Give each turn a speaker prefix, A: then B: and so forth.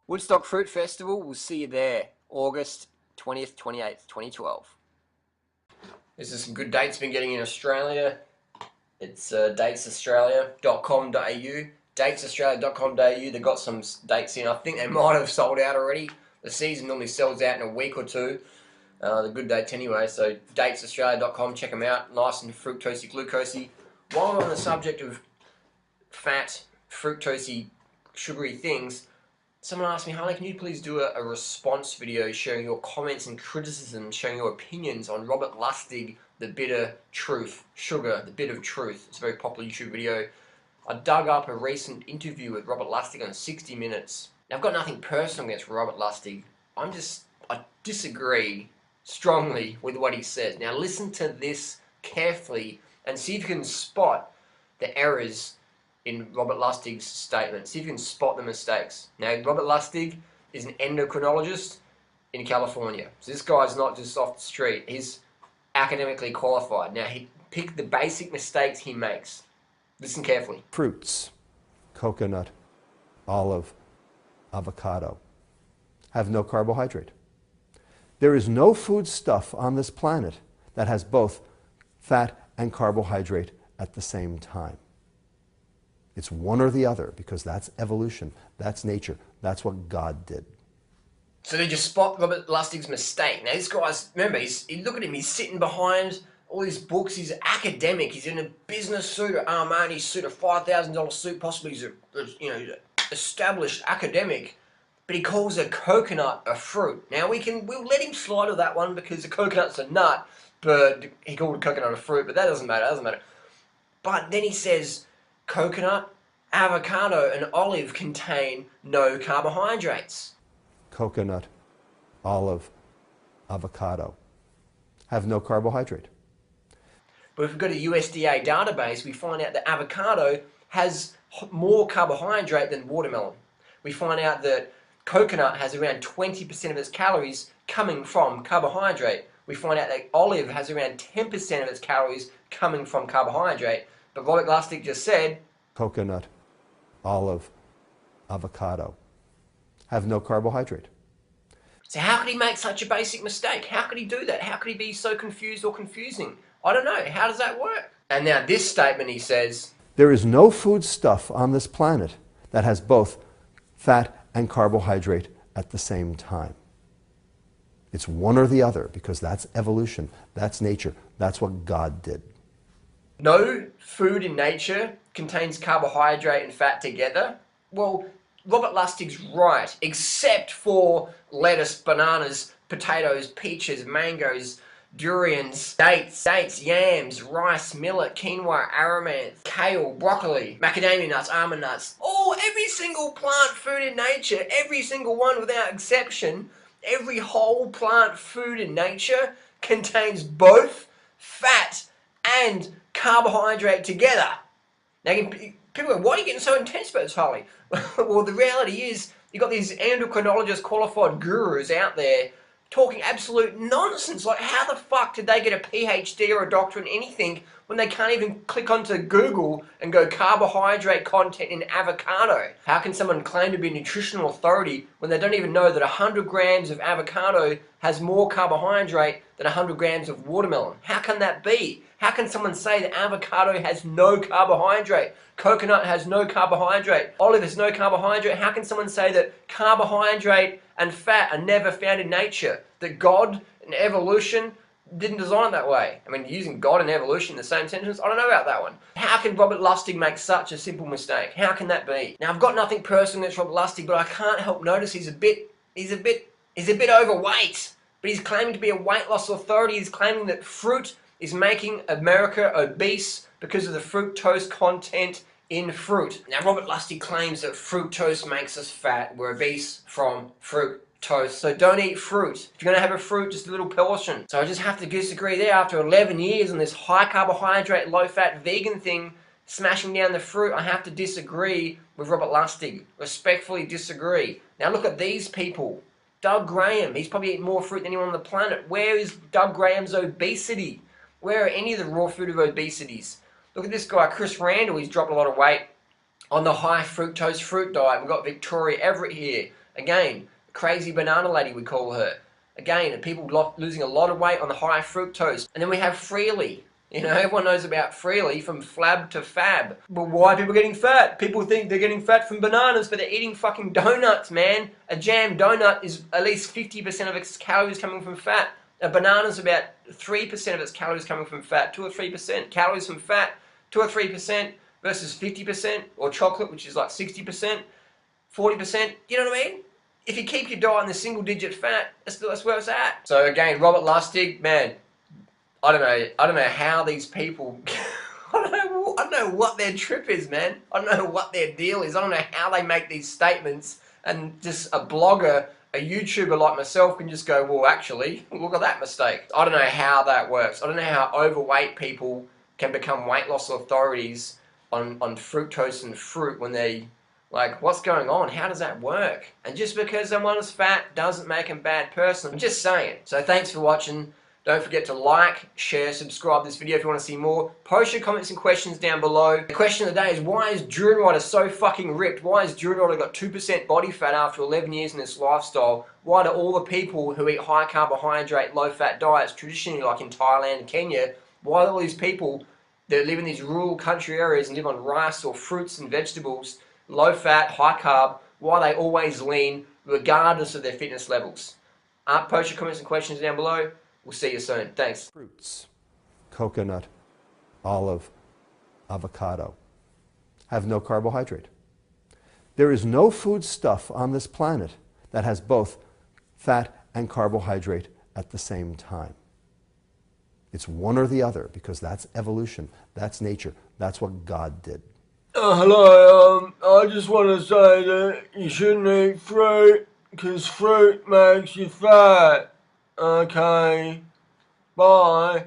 A: Woodstock Fruit Festival, we'll see you there, August 20th, 28th, 2012. This is some good dates been getting in Australia. It's datesaustralia.com.au, datesaustralia.com.au. They've got some dates in. I think they might have sold out already. The season normally sells out in a week or two. The good dates anyway, so datesaustralia.com, check them out. Nice and fructosey, glucosey. While we're on the subject of fat, fructosey, sugary things, someone asked me, Harley, can you please do a response video sharing your comments and criticisms, sharing your opinions on Robert Lustig, The Bitter Truth, Sugar, The Bit of Truth. It's a very popular YouTube video. I dug up a recent interview with Robert Lustig on 60 Minutes. Now, I've got nothing personal against Robert Lustig. I disagree strongly with what he says. Now, listen to this carefully and see if you can spot the errors in Robert Lustig's statement. See if you can spot the mistakes. Now, Robert Lustig is an endocrinologist in California. So this guy's not just off the street. He's academically qualified. Now, he picked the basic mistakes he makes. Listen carefully.
B: Fruits, coconut, olive, avocado, have no carbohydrate. There is no foodstuff on this planet that has both fat and carbohydrate at the same time. It's one or the other, because that's evolution, that's nature, that's what God did.
A: So they just spot Robert Lustig's mistake. Now this guy's, remember, look at him, he's sitting behind all these books, he's an academic, he's in a business suit, an Armani suit, a $5,000 suit, possibly he's a established academic, but he calls a coconut a fruit. Now we'll let him slide with that one because a coconut's a nut, but he called a coconut a fruit, but that doesn't matter, But then he says coconut, avocado, and olive contain no carbohydrates.
B: Coconut, olive, avocado have no carbohydrate.
A: But if we go to the USDA database, we find out that avocado has more carbohydrate than watermelon. We find out that coconut has around 20% of its calories coming from carbohydrate. We find out that olive has around 10% of its calories coming from carbohydrate. But Robert Lustig just said,
B: coconut, olive, avocado have no carbohydrate.
A: So how could he make such a basic mistake? How could he do that? How could he be so confused or confusing? I don't know. How does that work? And now this statement, he says,
B: there is no foodstuff on this planet that has both fat and carbohydrate at the same time. It's one or the other, because that's evolution, that's nature, that's what God did.
A: No food in nature contains carbohydrate and fat together. Well, Robert Lustig's right, except for lettuce, bananas, potatoes, peaches, mangoes, durians, dates, yams, rice, millet, quinoa, amaranth, kale, broccoli, macadamia nuts, almond nuts. Every single plant food in nature, every single one without exception, every whole plant food in nature contains both fat and carbohydrate together. Now, people go, why are you getting so intense about this, Harley? Well, the reality is, you've got these endocrinologist qualified gurus out there talking absolute nonsense. Like, how the fuck did they get a PhD or a doctorate in anything when they can't even click onto Google and go carbohydrate content in avocado? How can someone claim to be a nutritional authority when they don't even know that 100 grams of avocado has more carbohydrate than 100 grams of watermelon? How can that be? How can someone say that avocado has no carbohydrate? Coconut has no carbohydrate. Olive has no carbohydrate. How can someone say that carbohydrate and fat are never found in nature? That God and evolution didn't design it that way. I mean, using God and evolution in the same sentence, I don't know about that one. How can Robert Lustig make such a simple mistake? How can that be? Now, I've got nothing personal against Robert Lustig, but I can't help notice he's a bit overweight. But he's claiming to be a weight loss authority. He's claiming that fruit is making America obese because of the fructose content in fruit. Now, Robert Lustig claims that fructose makes us fat. We're obese from fructose. So don't eat fruit. If you're going to have a fruit, just a little portion. So I just have to disagree there. After 11 years on this high carbohydrate, low fat vegan thing, smashing down the fruit, I have to disagree with Robert Lustig. Respectfully disagree. Now look at these people. Doug Graham, he's probably eaten more fruit than anyone on the planet. Where is Doug Graham's obesity? Where are any of the raw food of obesities? Look at this guy, Chris Randall. He's dropped a lot of weight on the high fructose fruit diet. We've got Victoria Everett here, Again, crazy banana lady, we call her. Again, people losing a lot of weight on the high fructose. And then we have Freely. You know, everyone knows about Freely, from flab to fab. But why are people getting fat? People think they're getting fat from bananas, but they're eating fucking donuts, man. A jam donut is at least 50% of its calories coming from fat. A banana's about 3% of its calories coming from fat, 2 or 3%. Calories from fat, 2 or 3% versus 50%, or chocolate, which is like 60%, 40%. You know what I mean? If you keep your diet in the single-digit fat, that's where it's at. So again, Robert Lustig, man, I don't know how these people. I don't know what their trip is, man. I don't know what their deal is. I don't know how they make these statements, and just a blogger, a YouTuber like myself can just go, well, actually, look at that mistake. I don't know how that works. I don't know how overweight people can become weight loss authorities on fructose and fruit when they, like, what's going on? How does that work? And just because someone is fat doesn't make them a bad person. I'm just saying. So thanks for watching. Don't forget to like, share, subscribe this video if you want to see more. Post your comments and questions down below. The question of the day is, why is Drew Ryder so fucking ripped? Why has Drew Ryder got 2% body fat after 11 years in this lifestyle? Why do all the people who eat high carbohydrate, low fat diets, traditionally like in Thailand and Kenya, why do all these people that live in these rural country areas and live on rice or fruits and vegetables, low fat, high carb, why they always lean regardless of their fitness levels? Post your comments and questions down below. We'll see you soon. Thanks.
B: Fruits, coconut, olive, avocado, have no carbohydrate. There is no foodstuff on this planet that has both fat and carbohydrate at the same time. It's one or the other, because that's evolution, that's nature, that's what God did.
C: Hello, I just want to say that you shouldn't eat fruit, because fruit makes you fat. Okay, bye.